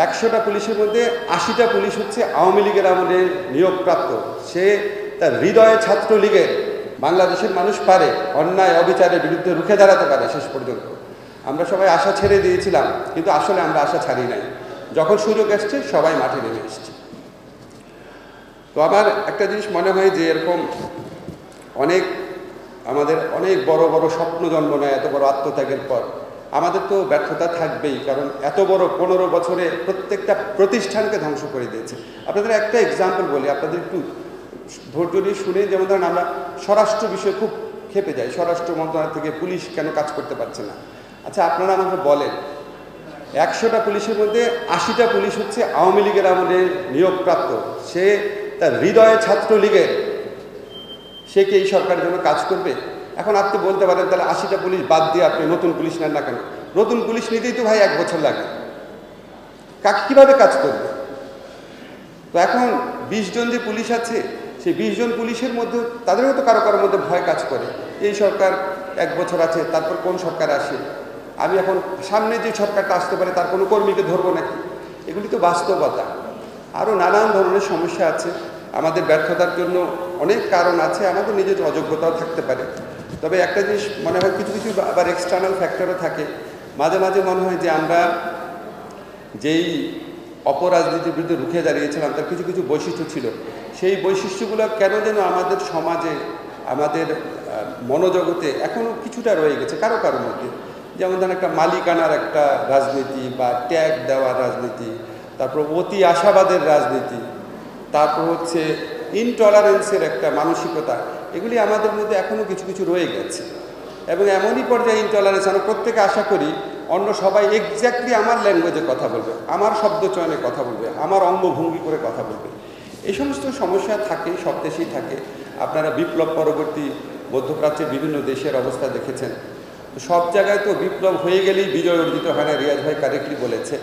100টা পুলিশের মধ্যে 80টা পুলিশ হচ্ছে আওয়ামী লীগের আমলে নিয়োগপ্রাপ্ত। সে তার হৃদয়ে ছাত্রলীগের। বাংলাদেশের মানুষ পারে অন্যায় অবিচারের বিরুদ্ধে রুখে দাঁড়াতে পারে শেষ পর্যন্ত। আমরা সবাই আশা ছেড়ে দিয়েছিলাম, কিন্তু আসলে আমরা আশা ছাড়ি নাই। যখন সুযোগ আসছে সবাই মাঠে নেমে এসছে। তো আমার একটা জিনিস মনে হয় যে এরকম আমাদের অনেক বড় বড় স্বপ্ন জন্ম নেয় এত বড় আত্মত্যাগের পর। আমাদের তো ব্যর্থতা থাকবেই, কারণ এত বড় 15 বছরে প্রত্যেকটা প্রতিষ্ঠানকে ধ্বংস করে দিয়েছে। আপনাদের একটা এক্সাম্পল বলি, আপনাদের একটু ধৈর্য দিয়ে শুনে। যেমন ধরেন আমরা স্বরাষ্ট্র বিষয়ে খুব খেপে যাই, স্বরাষ্ট্র মন্ত্রণালয় থেকে পুলিশ কেন কাজ করতে পারছে না। আচ্ছা, আপনারা আমাকে বলেন, 100টা পুলিশের মধ্যে 80টা পুলিশ হচ্ছে আওয়ামী লীগের আমলে নিয়োগপ্রাপ্ত। সে তার হৃদয়ে ছাত্রলীগের। সে কি এই সরকারের জন্য কাজ করবে? এখন আপনি বলতে পারেন তাহলে 80টা পুলিশ বাদ দিয়ে আপনি নতুন পুলিশ নেন না কেন? নতুন পুলিশ নিতেই তো ভাই 1 বছর লাগে। কীভাবে কাজ করবে? তো এখন 20 জন যে পুলিশ আছে, সেই 20 জন পুলিশের মধ্যে তাদেরও তো কারো কারোর মধ্যে ভয় কাজ করে। এই সরকার 1 বছর আছে, তারপর কোন সরকার আসে? আমি এখন সামনে যে সরকারটা আসতে পারে তার কোনো কর্মীকে ধরবো নাকি? এগুলি তো বাস্তবতা। আরও নানান ধরনের সমস্যা আছে। আমাদের ব্যর্থতার জন্য অনেক কারণ আছে, আমাদের নিজের অযোগ্যতাও থাকতে পারে। তবে একটা জিনিস মনে হয়, কিছু কিছু আবার এক্সটার্নাল ফ্যাক্টরও থাকে। মাঝে মাঝে মনে হয় যে আমরা যেই অপরাজনীতির বিরুদ্ধে রুখে দাঁড়িয়েছিলাম তার কিছু কিছু বৈশিষ্ট্য ছিল। সেই বৈশিষ্ট্যগুলো কেন যেন আমাদের সমাজে, আমাদের মনোজগতে এখনও কিছুটা রয়ে গেছে কারো কারো মধ্যে। যেমন ধরেন একটা মালিকানার একটা রাজনীতি বা ট্যাগ দেওয়ার রাজনীতি, তারপর অতি আশাবাদের রাজনীতি, তারপর হচ্ছে ইনটলারেন্সের একটা মানসিকতা। এগুলি আমাদের মধ্যে এখনও কিছু কিছু রয়ে গেছে। এবং এমনই পর্যায়ে ইনটলারেন্স, আমরা প্রত্যেকে আশা করি অন্য সবাই এক্স্যাক্টলি আমার ল্যাঙ্গুয়েজে কথা বলবে, আমার শব্দ চয়নে কথা বলবে, আমার অঙ্গভঙ্গি করে কথা বলবে। এই সমস্ত সমস্যা থাকে, সব দেশেই থাকে। আপনারা বিপ্লব পরবর্তী মধ্যপ্রাচ্যের বিভিন্ন দেশের অবস্থা দেখেছেন। সব জায়গায় তো বিপ্লব হয়ে গেলেই বিজয় অর্জিত হয় না, রিয়াজ ভাই কারেক্টলি বলেছে।